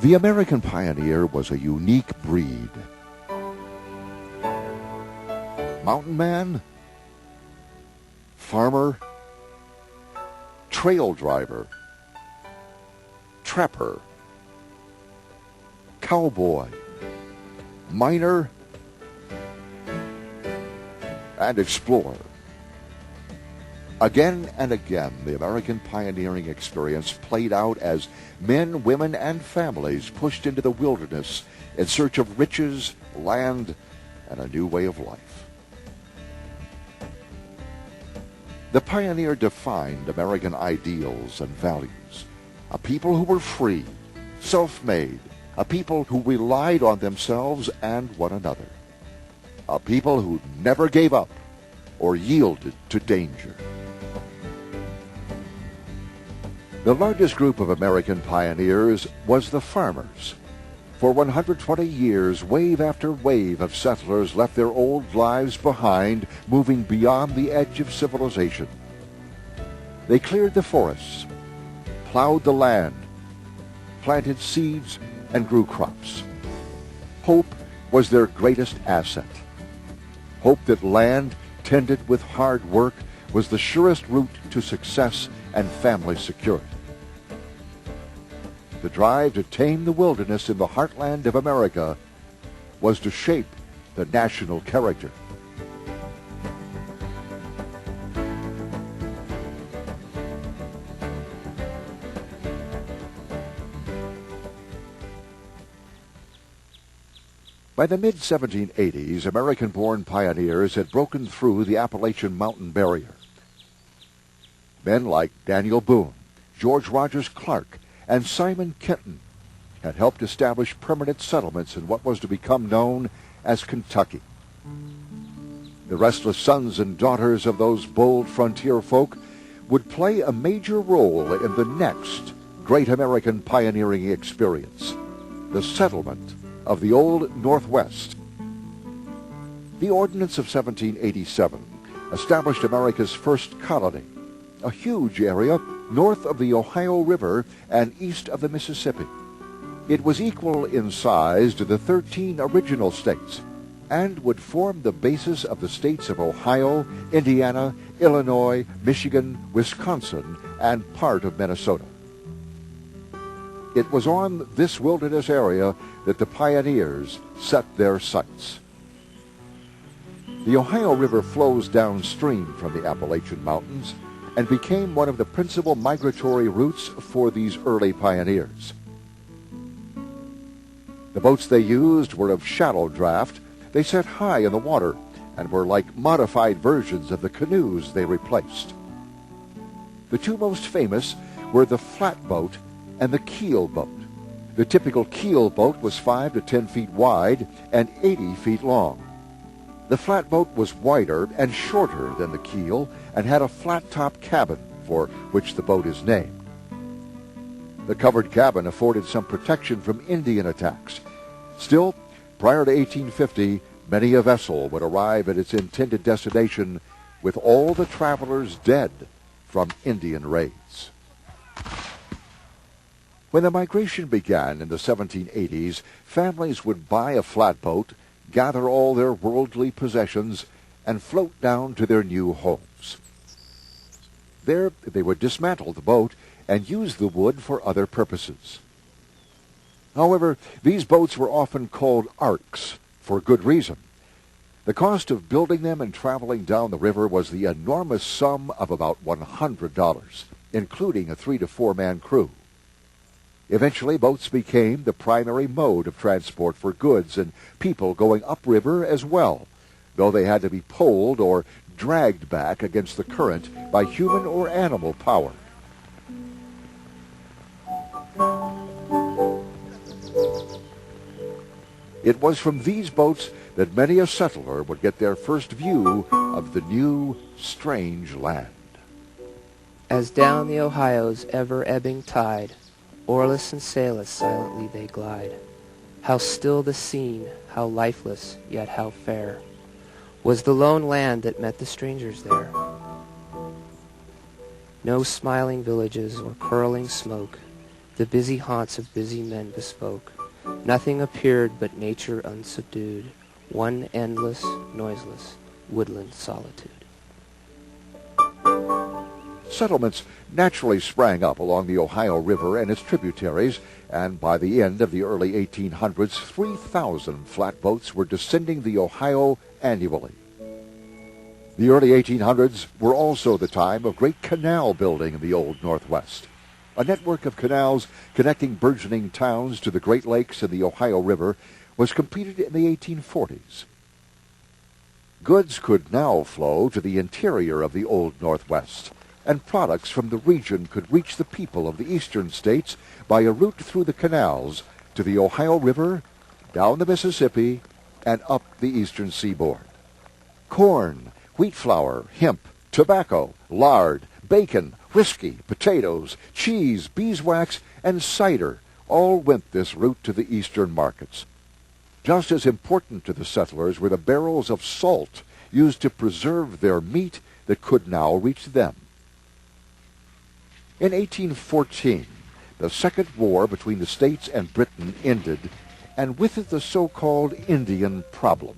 The American pioneer was a unique breed. Mountain man, farmer, trail driver, trapper, cowboy, miner, and explorer. Again and again, the American pioneering experience played out as men, women, and families pushed into the wilderness in search of riches, land, and a new way of life. The pioneer defined American ideals and values. A people who were free, self-made, a people who relied on themselves and one another. A people who never gave up or yielded to danger. The largest group of American pioneers was the farmers. For 120 years, wave after wave of settlers left their old lives behind, moving beyond the edge of civilization. They cleared the forests, plowed the land, planted seeds, and grew crops. Hope was their greatest asset. Hope that land tended with hard work was the surest route to success and family security. The drive to tame the wilderness in the heartland of America was to shape the national character. By the mid-1780s, American-born pioneers had broken through the Appalachian Mountain barrier. Men like Daniel Boone, George Rogers Clark, and Simon Kenton had helped establish permanent settlements in what was to become known as Kentucky. The restless sons and daughters of those bold frontier folk would play a major role in the next great American pioneering experience, the settlement of the Old Northwest. The Ordinance of 1787 established America's first colony, a huge area north of the Ohio River and east of the Mississippi. It was equal in size to the 13 original states and would form the basis of the states of Ohio, Indiana, Illinois, Michigan, Wisconsin, and part of Minnesota. It was on this wilderness area that the pioneers set their sights. The Ohio River flows downstream from the Appalachian Mountains and became one of the principal migratory routes for these early pioneers. The boats they used were of shallow draft. They set high in the water and were like modified versions of the canoes they replaced. The two most famous were the flatboat and the keel boat. The typical keel boat was 5 to 10 feet wide and 80 feet long. The flatboat was wider and shorter than the keel and had a flat-top cabin, for which the boat is named. The covered cabin afforded some protection from Indian attacks. Still, prior to 1850, many a vessel would arrive at its intended destination with all the travelers dead from Indian raids. When the migration began in the 1780s, families would buy a flatboat, gather all their worldly possessions, and float down to their new homes. There they would dismantle the boat and use the wood for other purposes. However, these boats were often called arks for good reason. The cost of building them and traveling down the river was the enormous sum of about $100, including a 3 to 4 man crew. Eventually, boats became the primary mode of transport for goods and people going upriver as well, though they had to be poled or dragged back against the current by human or animal power. It was from these boats that many a settler would get their first view of the new, strange land. As down the Ohio's ever-ebbing tide, oarless and sailless silently they glide. How still the scene, how lifeless, yet how fair, was the lone land that met the strangers there. No smiling villages or curling smoke, The busy haunts of busy men bespoke. Nothing appeared but nature unsubdued, one endless, noiseless, woodland solitude. Settlements naturally sprang up along the Ohio River and its tributaries, and by the end of the early 1800s, 3,000 flatboats were descending the Ohio annually. The early 1800s were also the time of great canal building in the Old Northwest. A network of canals connecting burgeoning towns to the Great Lakes and the Ohio River was completed in the 1840s. Goods could now flow to the interior of the Old Northwest, and products from the region could reach the people of the eastern states by a route through the canals to the Ohio River, down the Mississippi, and up the eastern seaboard. Corn, wheat flour, hemp, tobacco, lard, bacon, whiskey, potatoes, cheese, beeswax, and cider all went this route to the eastern markets. Just as important to the settlers were the barrels of salt used to preserve their meat that could now reach them. In 1814, the Second War between the States and Britain ended, and with it the so-called Indian problem.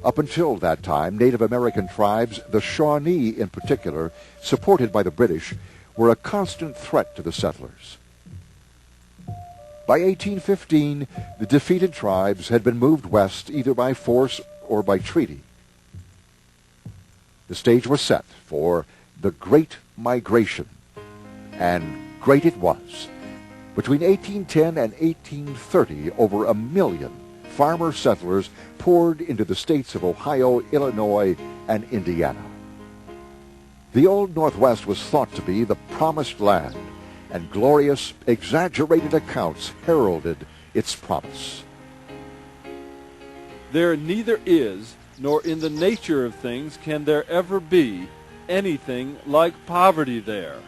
Up until that time, Native American tribes, the Shawnee in particular, supported by the British, were a constant threat to the settlers. By 1815, the defeated tribes had been moved west either by force or by treaty. The stage was set for the Great Migration, and great it was. Between 1810 and 1830, over 1 million farmer settlers poured into the states of Ohio, Illinois, and Indiana. The Old Northwest was thought to be the promised land, and glorious, exaggerated accounts heralded its promise. There neither is, nor in the nature of things can there ever be, anything like poverty there.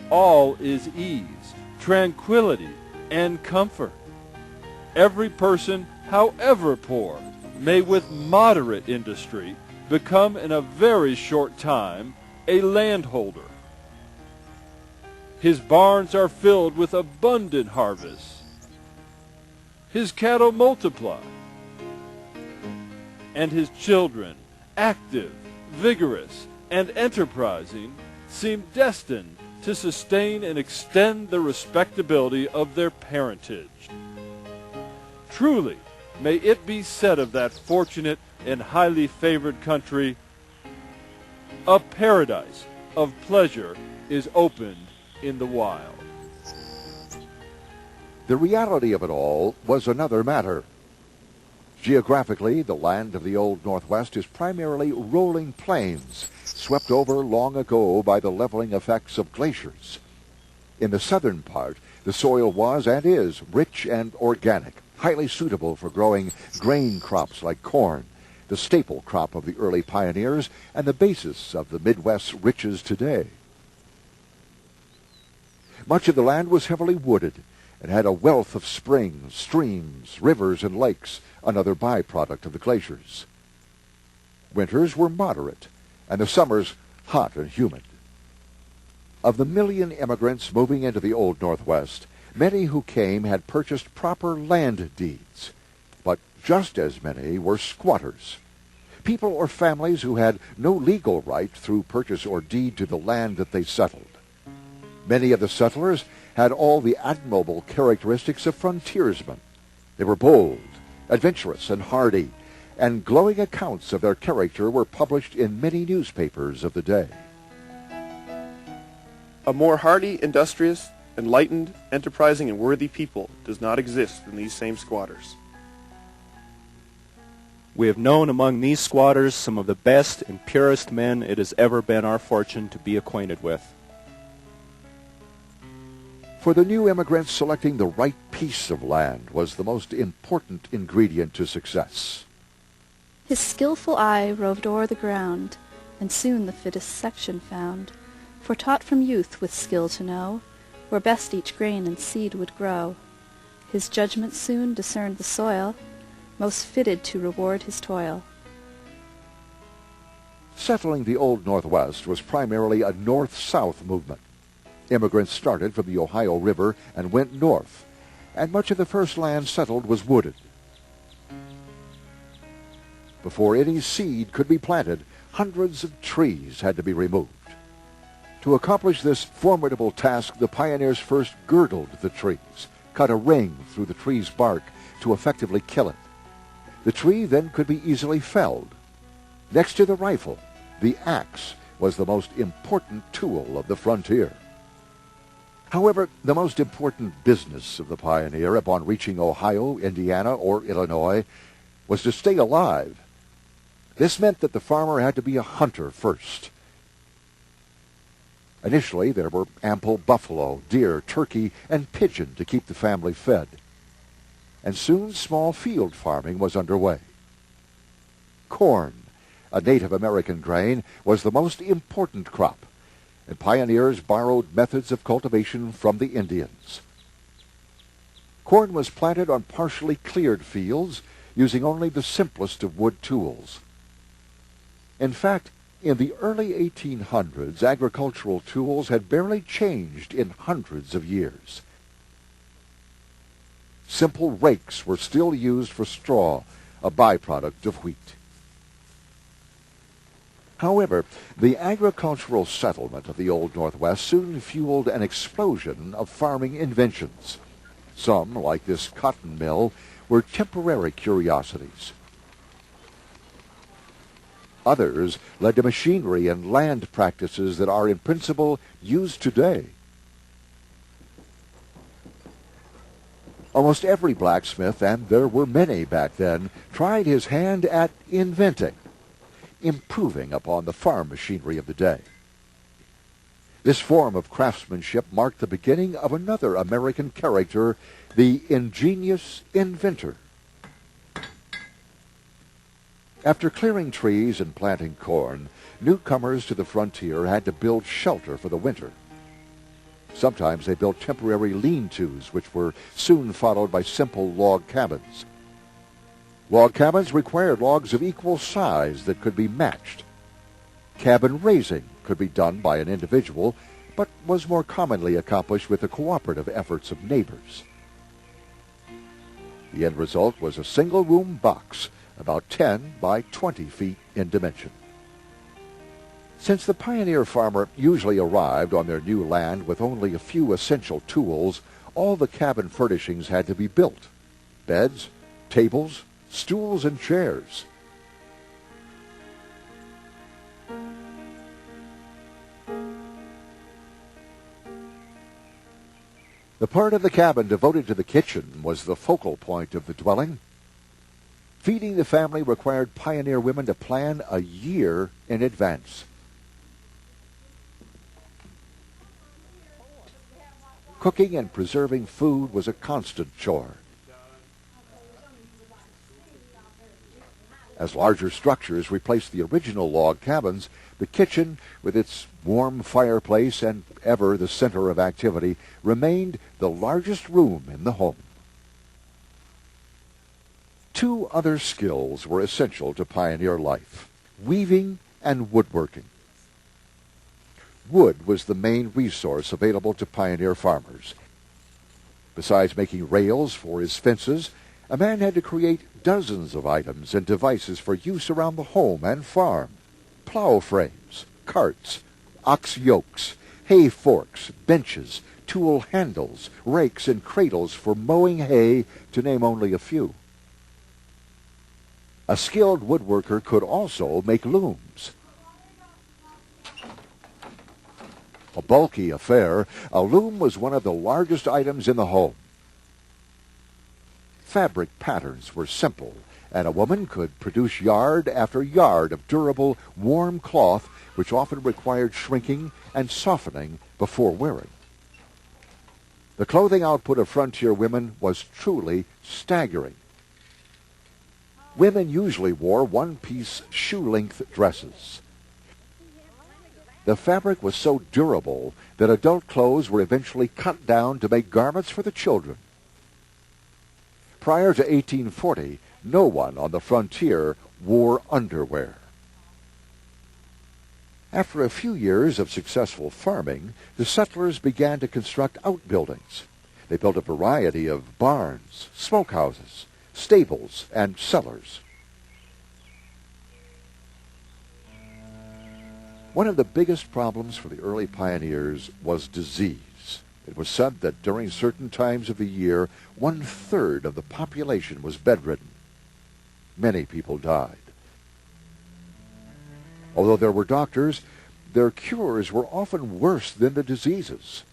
All is ease, tranquility, and comfort. Every person, however poor, may with moderate industry become in a very short time a landholder. His barns are filled with abundant harvests. His cattle multiply. And his children, active, vigorous, and enterprising, seem destined to sustain and extend the respectability of their parentage. Truly, may it be said of that fortunate and highly favored country, a paradise of pleasure is opened in the wild. The reality of it all was another matter. Geographically, the land of the Old Northwest is primarily rolling plains, swept over long ago by the leveling effects of glaciers. In the southern part, the soil was and is rich and organic, highly suitable for growing grain crops like corn, the staple crop of the early pioneers and the basis of the Midwest's riches today. Much of the land was heavily wooded and had a wealth of springs, streams, rivers, and lakes, another byproduct of the glaciers. Winters were moderate, and the summers hot and humid. Of the 1 million immigrants moving into the Old Northwest, many who came had purchased proper land deeds, but just as many were squatters, people or families who had no legal right through purchase or deed to the land that they settled. Many of the settlers had all the admirable characteristics of frontiersmen. They were bold, adventurous, and hardy, and glowing accounts of their character were published in many newspapers of the day. A more hardy, industrious, enlightened, enterprising, and worthy people does not exist than these same squatters. We have known among these squatters some of the best and purest men it has ever been our fortune to be acquainted with. For the new immigrants, selecting the right piece of land was the most important ingredient to success. His skilful eye roved o'er the ground, and soon the fittest section found, for taught from youth with skill to know where best each grain and seed would grow. His judgment soon discerned the soil most fitted to reward his toil. Settling the Old Northwest was primarily a north-south movement. Immigrants started from the Ohio River and went north, and much of the first land settled was wooded. Before any seed could be planted, hundreds of trees had to be removed. To accomplish this formidable task, the pioneers first girdled the trees, cut a ring through the tree's bark to effectively kill it. The tree then could be easily felled. Next to the rifle, the axe was the most important tool of the frontier. However, the most important business of the pioneer upon reaching Ohio, Indiana, or Illinois was to stay alive. This meant that the farmer had to be a hunter first. Initially, there were ample buffalo, deer, turkey, and pigeon to keep the family fed. And soon small field farming was underway. Corn, a Native American grain, was the most important crop, and pioneers borrowed methods of cultivation from the Indians. Corn was planted on partially cleared fields using only the simplest of wood tools. In fact, in the early 1800s, agricultural tools had barely changed in hundreds of years. Simple rakes were still used for straw, a byproduct of wheat. However, the agricultural settlement of the Old Northwest soon fueled an explosion of farming inventions. Some, like this cotton mill, were temporary curiosities. Others led to machinery and land practices that are in principle used today. Almost every blacksmith, and there were many back then, tried his hand at inventing, improving upon the farm machinery of the day. This form of craftsmanship marked the beginning of another American character, the ingenious inventor. After clearing trees and planting corn, newcomers to the frontier had to build shelter for the winter. Sometimes they built temporary lean-tos, which were soon followed by simple log cabins. Log cabins required logs of equal size that could be matched. Cabin raising could be done by an individual, but was more commonly accomplished with the cooperative efforts of neighbors. The end result was a single-room box, about 10 by 20 feet in dimension. Since the pioneer farmer usually arrived on their new land with only a few essential tools, all the cabin furnishings had to be built: beds, tables, stools, and chairs. The part of the cabin devoted to the kitchen was the focal point of the dwelling. Feeding the family required pioneer women to plan a year in advance. Cooking and preserving food was a constant chore. As larger structures replaced the original log cabins, the kitchen, with its warm fireplace and ever the center of activity, remained the largest room in the home. Two other skills were essential to pioneer life: weaving and woodworking. Wood was the main resource available to pioneer farmers. Besides making rails for his fences, a man had to create dozens of items and devices for use around the home and farm: plow frames, carts, ox yokes, hay forks, benches, tool handles, rakes, and cradles for mowing hay, to name only a few. A skilled woodworker could also make looms. A bulky affair, a loom was one of the largest items in the home. Fabric patterns were simple, and a woman could produce yard after yard of durable, warm cloth, which often required shrinking and softening before wearing. The clothing output of frontier women was truly staggering. Women usually wore one-piece shoe-length dresses. The fabric was so durable that adult clothes were eventually cut down to make garments for the children. Prior to 1840, no one on the frontier wore underwear. After a few years of successful farming, the settlers began to construct outbuildings. They built a variety of barns, smokehouses, stables, and cellars. One of the biggest problems for the early pioneers was disease. It was said that during certain times of the year, 1/3 of the population was bedridden. Many people died. Although there were doctors, their cures were often worse than the diseases.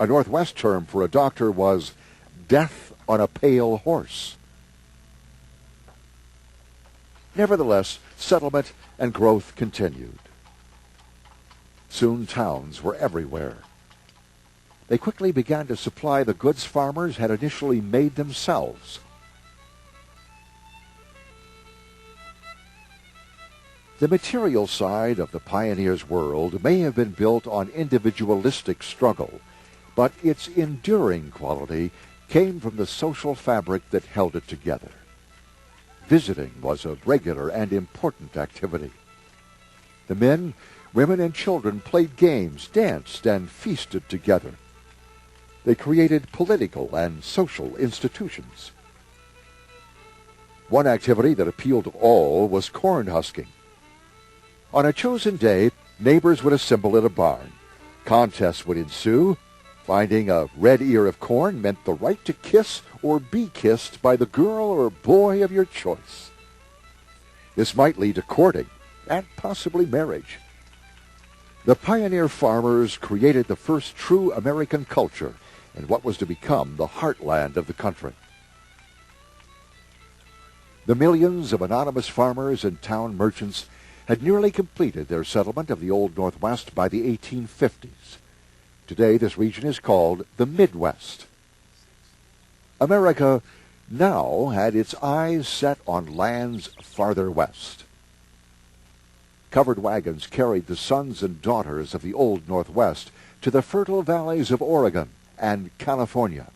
A Northwest term for a doctor was death on a pale horse. Nevertheless, settlement and growth continued. Soon towns were everywhere. They quickly began to supply the goods farmers had initially made themselves. The material side of the pioneer's world may have been built on individualistic struggle, but its enduring quality came from the social fabric that held it together. Visiting was a regular and important activity. The men, women, and children played games, danced, and feasted together. They created political and social institutions. One activity that appealed to all was corn husking. On a chosen day, neighbors would assemble at a barn. Contests would ensue. Finding a red ear of corn meant the right to kiss or be kissed by the girl or boy of your choice. This might lead to courting and possibly marriage. The pioneer farmers created the first true American culture in what was to become the heartland of the country. The millions of anonymous farmers and town merchants had nearly completed their settlement of the Old Northwest by the 1850s. Today, this region is called the Midwest. America now had its eyes set on lands farther west. Covered wagons carried the sons and daughters of the Old Northwest to the fertile valleys of Oregon and California.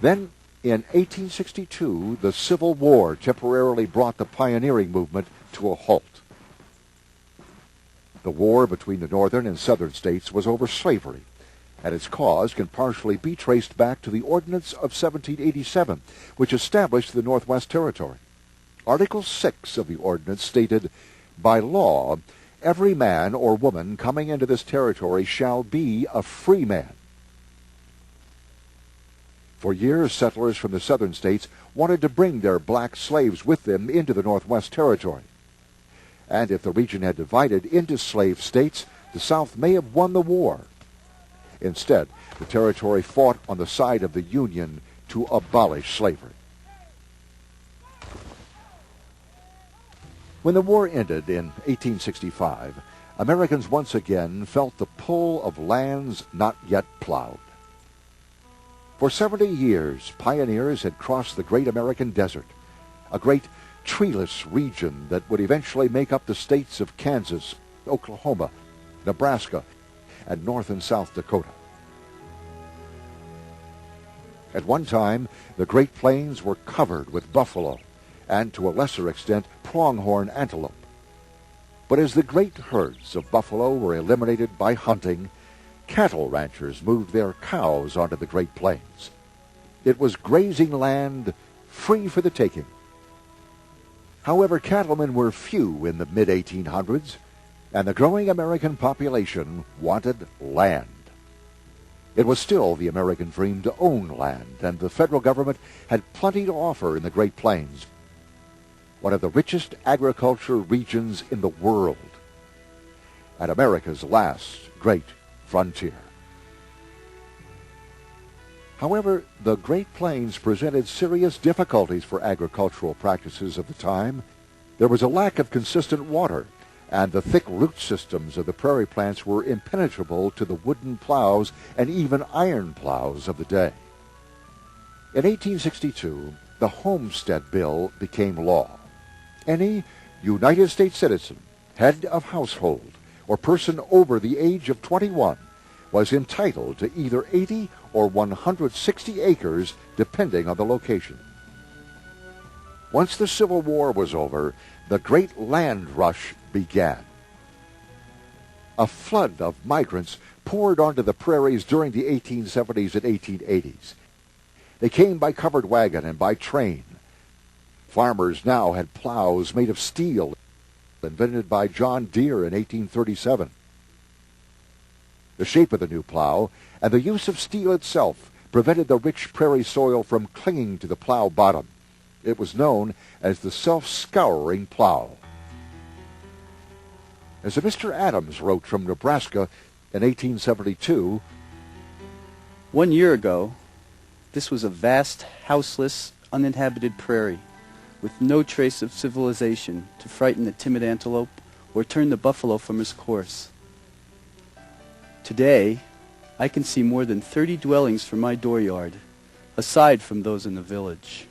Then, in 1862, the Civil War temporarily brought the pioneering movement to a halt. The war between the northern and southern states was over slavery, and its cause can partially be traced back to the Ordinance of 1787, which established the Northwest Territory. Article 6 of the ordinance stated, "By law, every man or woman coming into this territory shall be a free man." For years, settlers from the southern states wanted to bring their black slaves with them into the Northwest Territory. And if the region had divided into slave states, the South may have won the war. Instead, the territory fought on the side of the Union to abolish slavery. When the war ended in 1865, Americans once again felt the pull of lands not yet plowed. For 70 years, pioneers had crossed the great American desert, a great treeless region that would eventually make up the states of Kansas, Oklahoma, Nebraska, and North and South Dakota. At one time, the Great Plains were covered with buffalo, and to a lesser extent, pronghorn antelope. But as the great herds of buffalo were eliminated by hunting, cattle ranchers moved their cows onto the Great Plains. It was grazing land free for the taking. However, cattlemen were few in the mid-1800s, and the growing American population wanted land. It was still the American dream to own land, and the federal government had plenty to offer in the Great Plains, one of the richest agriculture regions in the world, and America's last great frontier. However, the Great Plains presented serious difficulties for agricultural practices of the time. There was a lack of consistent water, and the thick root systems of the prairie plants were impenetrable to the wooden plows and even iron plows of the day. In 1862, the Homestead Bill became law. Any United States citizen, head of household, or person over the age of 21 was entitled to either 80 or 160 acres, depending on the location. Once the Civil War was over, the great land rush began. A flood of migrants poured onto the prairies during the 1870s and 1880s. They came by covered wagon and by train. Farmers now had plows made of steel, invented by John Deere in 1837. The shape of the new plow and the use of steel itself prevented the rich prairie soil from clinging to the plow bottom. It was known as the self-scouring plow. As Mr. Adams wrote from Nebraska in 1872, "1 year ago, this was a vast, houseless, uninhabited prairie, with no trace of civilization to frighten the timid antelope or turn the buffalo from his course. Today, I can see more than 30 dwellings from my dooryard, aside from those in the village."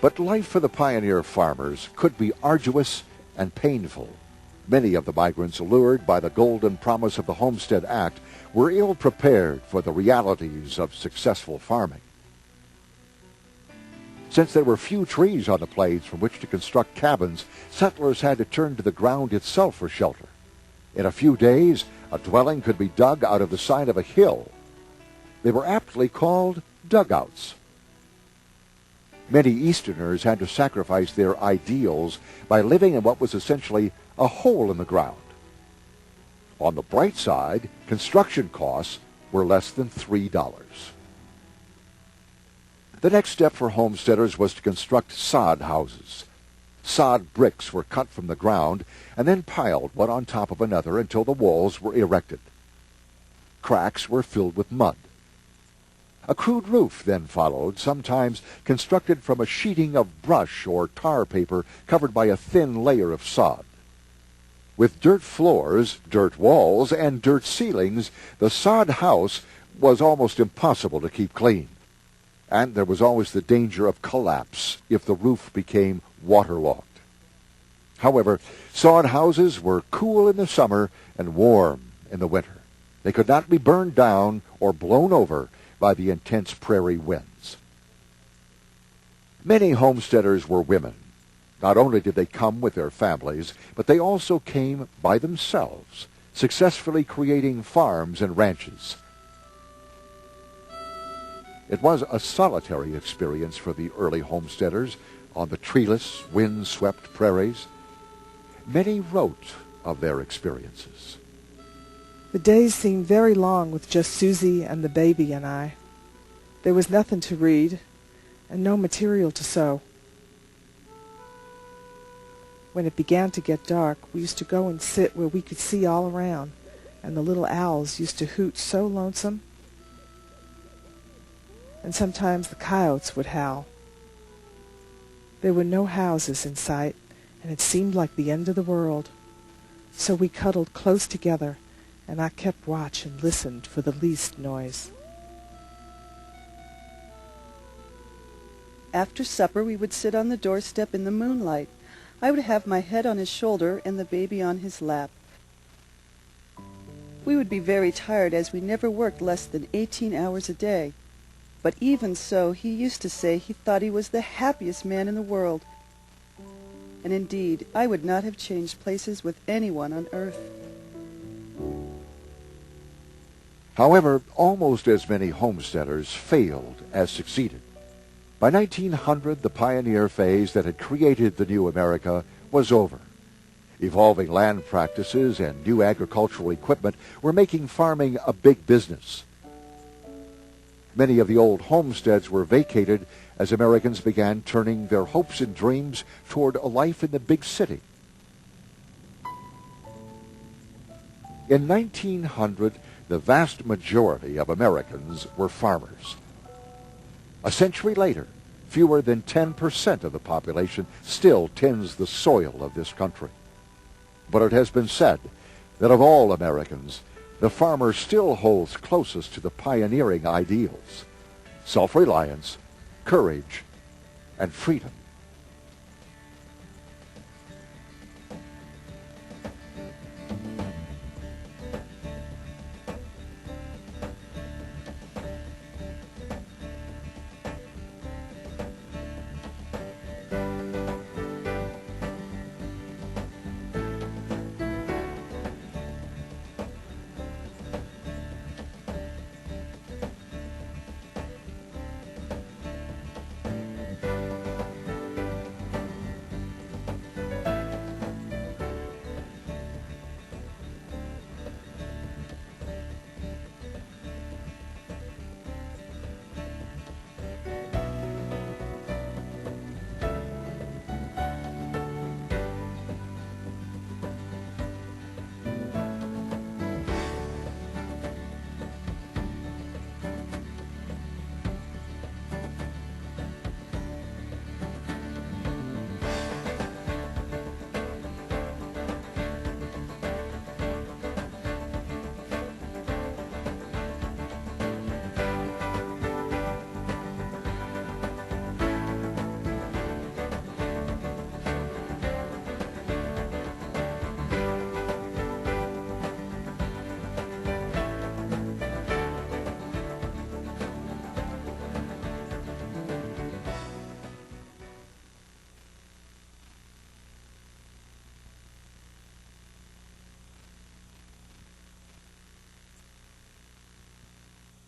But life for the pioneer farmers could be arduous and painful. Many of the migrants, allured by the golden promise of the Homestead Act, were ill prepared for the realities of successful farming. Since there were few trees on the plains from which to construct cabins, settlers had to turn to the ground itself for shelter. In a few days, a dwelling could be dug out of the side of a hill. They were aptly called dugouts. Many Easterners had to sacrifice their ideals by living in what was essentially a hole in the ground. On the bright side, construction costs were less than $3. The next step for homesteaders was to construct sod houses. Sod bricks were cut from the ground and then piled one on top of another until the walls were erected. Cracks were filled with mud. A crude roof then followed, sometimes constructed from a sheeting of brush or tar paper covered by a thin layer of sod. With dirt floors, dirt walls, and dirt ceilings, the sod house was almost impossible to keep clean. And there was always the danger of collapse if the roof became waterlogged. However, sod houses were cool in the summer and warm in the winter. They could not be burned down or blown over by the intense prairie winds. Many homesteaders were women. Not only did they come with their families, but they also came by themselves, successfully creating farms and ranches. It was a solitary experience for the early homesteaders on the treeless, wind-swept prairies. Many wrote of their experiences. The days seemed very long with just Susie and the baby and I. There was nothing to read and no material to sew. When it began to get dark, we used to go and sit where we could see all around, and the little owls used to hoot so lonesome. And sometimes the coyotes would howl. There were no houses in sight, and it seemed like the end of the world. So we cuddled close together, and I kept watch and listened for the least noise. After supper, we would sit on the doorstep in the moonlight. I would have my head on his shoulder and the baby on his lap. We would be very tired, as we never worked less than 18 hours a day. But even so, he used to say he thought he was the happiest man in the world. And indeed, I would not have changed places with anyone on earth. However, almost as many homesteaders failed as succeeded. By 1900, the pioneer phase that had created the new America was over. Evolving land practices and new agricultural equipment were making farming a big business. Many of the old homesteads were vacated as Americans began turning their hopes and dreams toward a life in the big city. In 1900, the vast majority of Americans were farmers. A century later, fewer than 10% of the population still tends the soil of this country. But it has been said that of all Americans, the farmer still holds closest to the pioneering ideals: self-reliance, courage, and freedom.